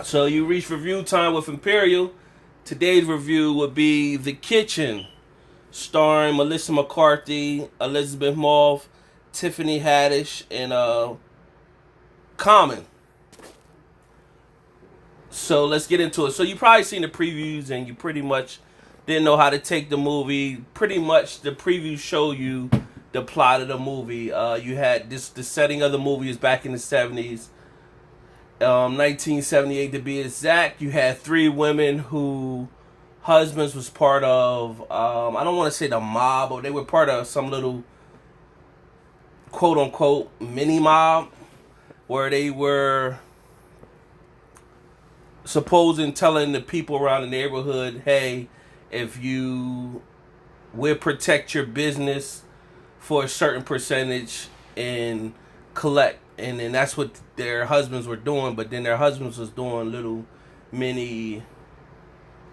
So you reach review time with Imperial. Today's review would be The Kitchen, starring Melissa McCarthy, Elizabeth Moss, Tiffany Haddish, and Common. So let's get into it. So you probably seen the previews and you pretty much didn't know how to take the movie. Pretty much the previews show you the plot of the movie. You had the setting of the movie is back in the 70s. 1978 to be exact. You had three women who husbands was part of, I don't want to say the mob, but they were part of some little quote unquote mini mob where they were supposing telling the people around the neighborhood, hey, if you will protect your business for a certain percentage and collect. And then that's what their husbands were doing, but then their husbands was doing little mini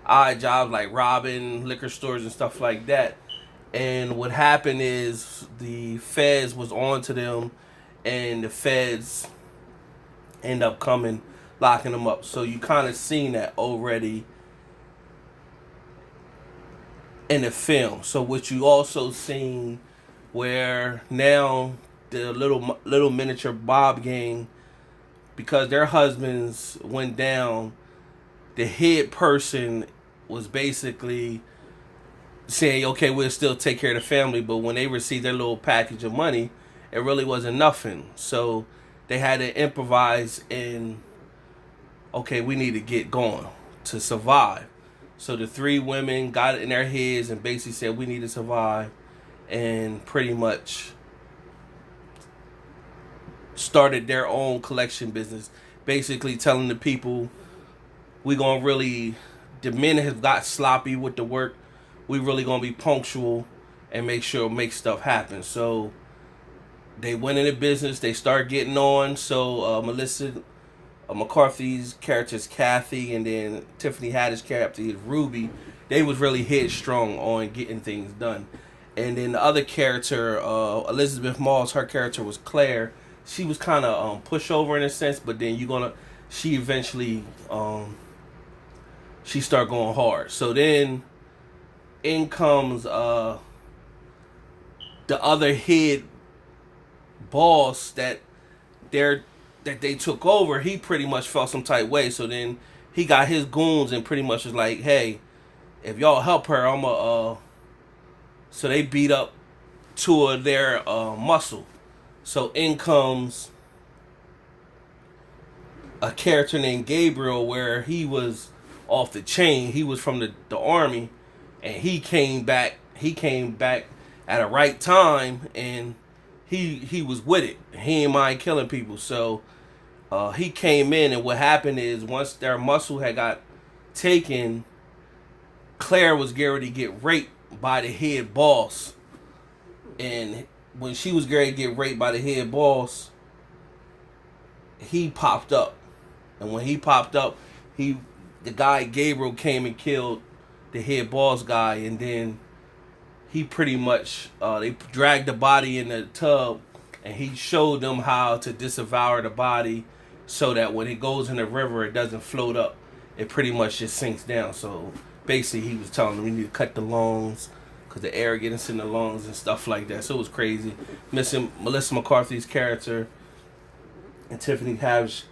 odd jobs like robbing liquor stores and stuff like that. And what happened is the feds was on to them, and the feds end up coming, locking them up. So you kind of seen that already in the film. So what you also seen where now the little miniature Bob gang, because their husbands went down, the head person was basically saying, okay, we'll still take care of the family, but when they received their little package of money, it really wasn't nothing. So they had to improvise and, okay, we need to get going to survive. So the three women got it in their heads and basically said, we need to survive, and pretty much started their own collection business, basically telling the people, we gonna really, the men have got sloppy with the work, we really gonna be punctual and make stuff happen. So they went into business, they started getting on. So Melissa McCarthy's character is Kathy, and then Tiffany Haddish character is Ruby. They was really headstrong on getting things done. And then the other character, Elizabeth Moss, her character was Claire. She was kind of pushover in a sense, but then she eventually she started going hard. So then in comes the other head boss that they took over. He pretty much felt some type way. So then he got his goons and pretty much was like, hey, if y'all help her, I'm a so they beat up two of their muscle. So in comes a character named Gabriel, where he was off the chain. He was from the army, and he came back. He came back at a right time, and he was with it. He ain't mind killing people. So he came in, and what happened is once their muscle had got taken, Claire was getting ready to get raped by the head boss, and when she was going to get raped by the head boss, he popped up. And when he popped up, the guy Gabriel came and killed the head boss guy, and then he pretty much they dragged the body in the tub, and he showed them how to disavour the body so that when it goes in the river, it doesn't float up. It pretty much just sinks down. So basically, he was telling them we need to cut the lungs, because the air gets in the lungs and stuff like that. So it was crazy. Missing Melissa McCarthy's character and Tiffany Haddish's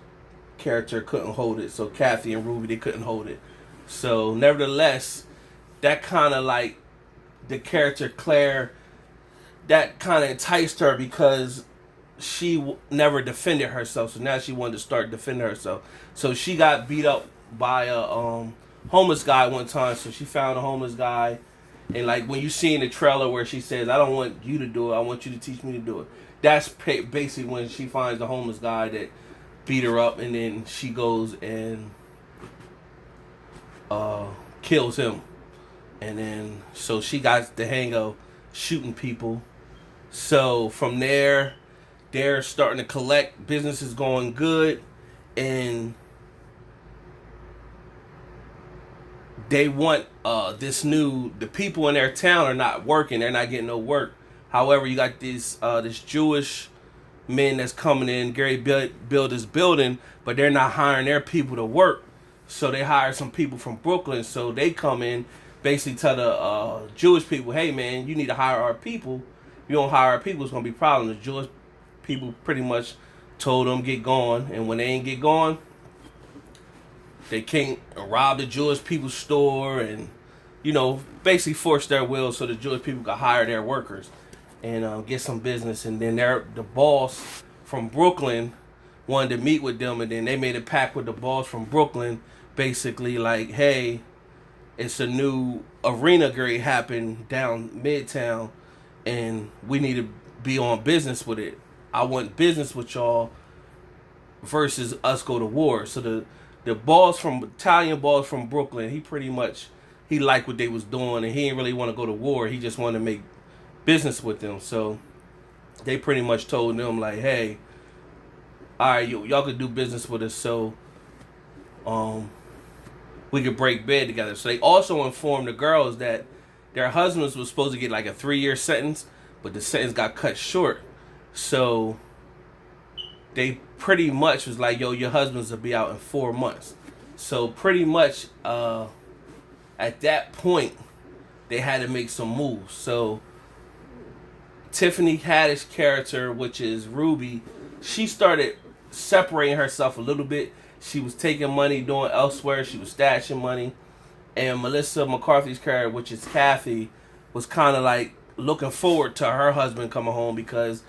character couldn't hold it. So Kathy and Ruby, they couldn't hold it. So nevertheless, that kind of like the character Claire, that kind of enticed her because she never defended herself. So now she wanted to start defending herself. So she got beat up by a homeless guy one time. So she found a homeless guy. And like when you see in the trailer where she says, I don't want you to do it, I want you to teach me to do it. That's basically when she finds the homeless guy that beat her up, and then she goes and kills him. And then so she got the hang of shooting people. So from there, they're starting to collect. Business is going good, and they want the people in their town are not working. They're not getting no work. However, you got this Jewish men that's coming in. Gary build this building, but they're not hiring their people to work. So they hire some people from Brooklyn. So they come in, basically tell the Jewish people, hey man, you need to hire our people. If you don't hire our people, it's gonna be problems. The Jewish people pretty much told them get going, and when they ain't get going, they can't rob the Jewish people's store and basically force their will so the Jewish people can hire their workers and get some business. And then the boss from Brooklyn wanted to meet with them, and then they made a pact with the boss from Brooklyn, basically like, hey, it's a new arena grade happen down Midtown, and we need to be on business with it. I want business with y'all versus us go to war. So the boss from Italian boss from Brooklyn, he liked what they was doing, and he didn't really want to go to war. He just wanted to make business with them. So they pretty much told them like, hey, all right, y'all could do business with us, so we could break bed together. So they also informed the girls that their husbands was supposed to get like a 3-year sentence, but the sentence got cut short. So they pretty much was like, yo, your husbands will be out in 4 months. So pretty much at that point, they had to make some moves. So Tiffany Haddish character, which is Ruby, she started separating herself a little bit. She was taking money doing elsewhere. She was stashing money. And Melissa McCarthy's character, which is Kathy, was kind of like looking forward to her husband coming home because,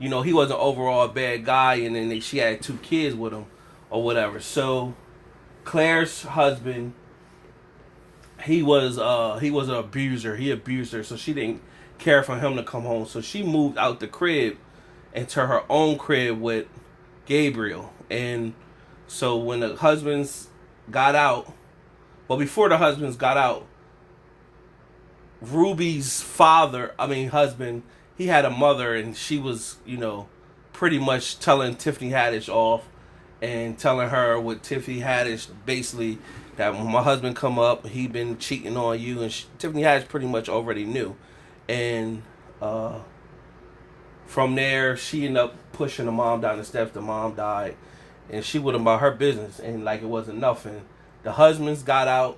he wasn't overall a bad guy, and then she had 2 kids with him or whatever. So Claire's husband, he was an abuser. He abused her, so she didn't care for him to come home. So she moved out the crib into her own crib with Gabriel. And so when the husbands got out, before the husbands got out, Ruby's husband, he had a mother, and she was, pretty much telling Tiffany Haddish off and telling her with Tiffany Haddish basically that when my husband come up, he been cheating on you, and Tiffany Haddish pretty much already knew. And from there, she ended up pushing the mom down the steps. The mom died, and she went about her business, and like it wasn't nothing. The husbands got out.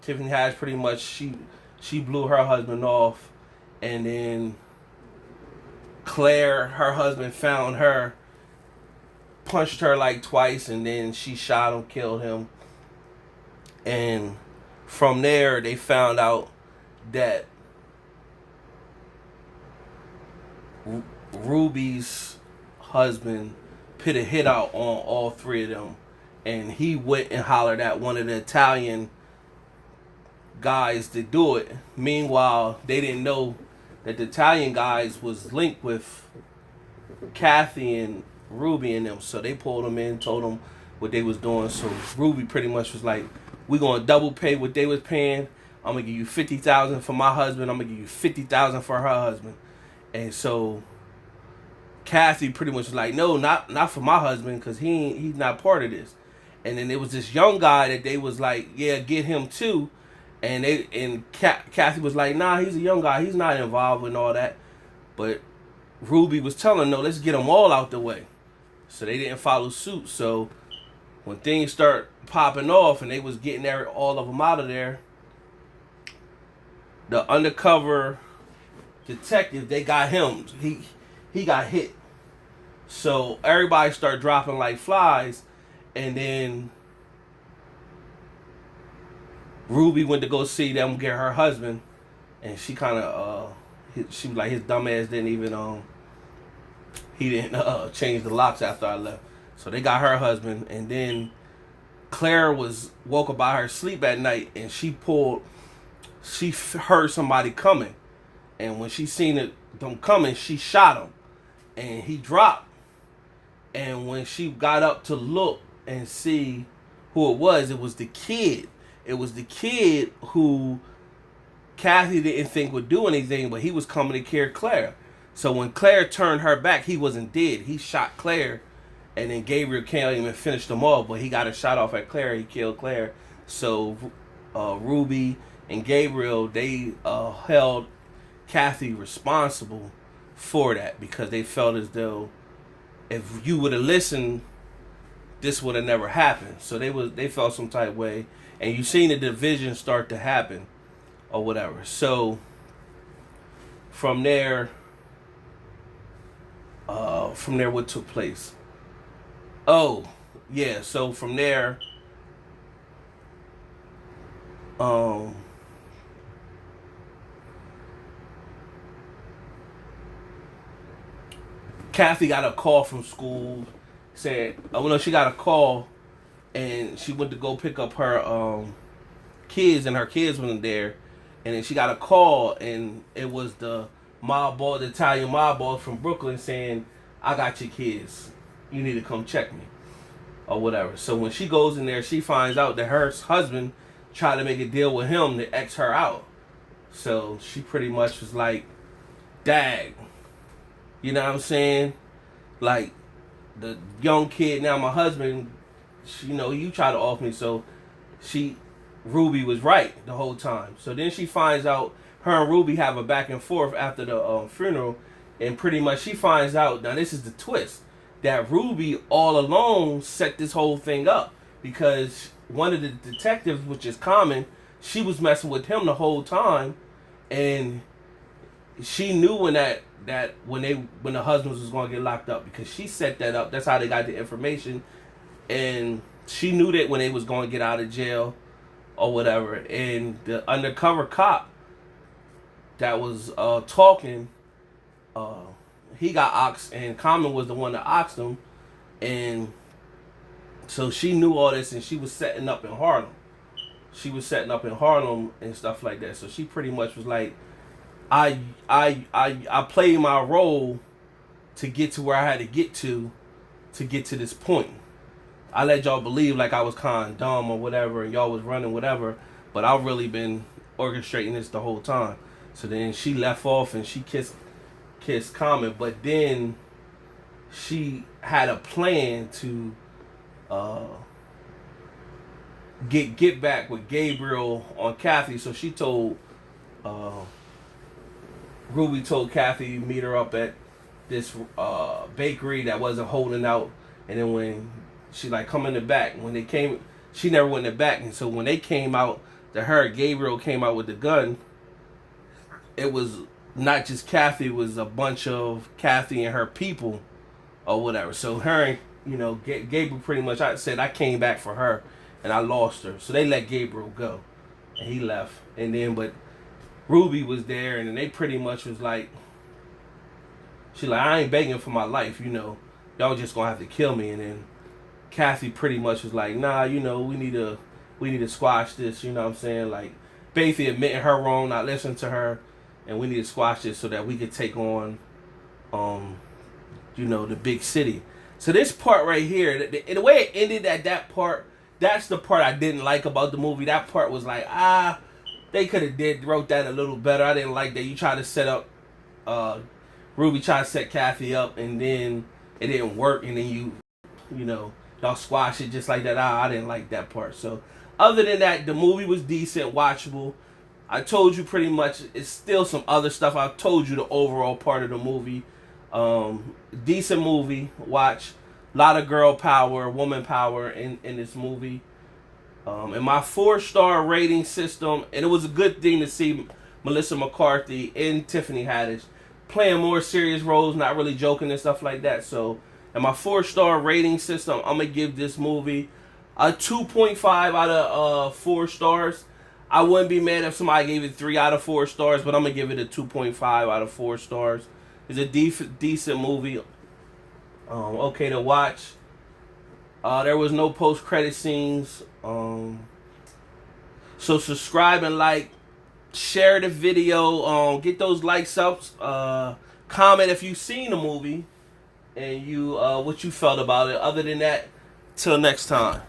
Tiffany Haddish pretty much she blew her husband off, and then Claire, her husband, found her, punched her like twice, and then she shot him, killed him. And from there, they found out that Ruby's husband put a hit out on all 3 of them, and he went and hollered at one of the Italian guys to do it. Meanwhile, they didn't know that the Italian guys was linked with Kathy and Ruby and them, so they pulled them in, told them what they was doing. So Ruby pretty much was like, we gonna double pay what they was paying. I'm gonna give you $50,000 for my husband. I'm gonna give you $50,000 for her husband. And so Kathy pretty much was like, no, not for my husband, because he's not part of this. And then there was this young guy that they was like, yeah, get him too. And Kathy was like, nah, he's a young guy. He's not involved in all that. But Ruby was telling, no, let's get them all out the way. So they didn't follow suit. So when things start popping off and they was getting all of them out of there, the undercover detective, they got him. He got hit. So everybody started dropping like flies. And then Ruby went to go see them get her husband, and she kind of she was like, his dumb ass didn't even he didn't change the locks after I left. So they got her husband, and then Claire was woke up by her sleep at night, and she heard somebody coming, and when she seen them coming, she shot him, and he dropped. And when she got up to look and see who it was the kid. It was the kid who Kathy didn't think would do anything, but he was coming to kill Claire. So when Claire turned her back, he wasn't dead. He shot Claire, and then Gabriel came and finished them off, but he got a shot off at Claire. He killed Claire. So Ruby and Gabriel, they held Kathy responsible for that because they felt as though if you would have listened, this would have never happened. So they felt some type way, and you seen the division start to happen or whatever. So from there, what took place? Oh, yeah. So from there, Kathy got a call from school. Said, oh no, she got a call, and she went to go pick up her kids, and her kids wasn't there, and then she got a call, and it was the the Italian mob boss from Brooklyn saying, "I got your kids. You need to come check me." Or whatever. So when she goes in there, she finds out that her husband tried to make a deal with him to X her out. So she pretty much was like, dag. You know what I'm saying? Like, the young kid, now my husband, you try to off me. So Ruby was right the whole time. So then she finds out her and Ruby have a back and forth after the funeral. And pretty much she finds out, now this is the twist, that Ruby all along set this whole thing up, because one of the detectives, which is Common, she was messing with him the whole time, and she knew when when the husbands was going to get locked up, because she set that up. That's how they got the information, and she knew that when they was going to get out of jail or whatever. And the undercover cop that was talking, he got oxed, and Common was the one that oxed him, and so she knew all this, and she was setting up in Harlem. And stuff like that. So she pretty much was like, I played my role to get to where I had to get to this point. I let y'all believe like I was kind of dumb or whatever, and y'all was running whatever, but I've really been orchestrating this the whole time. So then she left off, and she kissed Common, but then she had a plan to get back with Gabriel on Kathy. So she told Ruby told Kathy to meet her up at this bakery that wasn't holding out, and then when she like come in the back, when they came, she never went in the back, and so when they came out to her, Gabriel came out with the gun. It was not just Kathy, it was a bunch of Kathy and her people or whatever. So her and Gabriel pretty much, I said I came back for her and I lost her. So they let Gabriel go and he left. And then but Ruby was there, and then they pretty much was like, she like, I ain't begging for my life, y'all just gonna have to kill me. And then Kathy pretty much was like, nah, we need to squash this, you know what I'm saying? Like basically admitting her wrong, not listening to her, and we need to squash this so that we could take on the big city. So this part right here, the way it ended at that part, that's the part I didn't like about the movie. That part was like, they could have wrote that a little better. I didn't like that you tried to set up Ruby tried to set Kathy up, and then it didn't work, and then y'all squash it just like that. I didn't like that part. So other than that, the movie was decent, watchable. I told you pretty much, it's still some other stuff. I told you the overall part of the movie. Decent movie, watch. A lot of girl power, woman power in this movie. And my 4-star rating system, and it was a good thing to see Melissa McCarthy and Tiffany Haddish playing more serious roles, not really joking and stuff like that. So, in my 4-star rating system, I'm going to give this movie a 2.5 out of 4 stars. I wouldn't be mad if somebody gave it 3 out of 4 stars, but I'm going to give it a 2.5 out of 4 stars. It's a decent movie. Okay to watch. There was no post-credit scenes. So subscribe and like. Share the video. Get those likes up. Comment if you've seen the movie and what you felt about it. Other than that, till next time.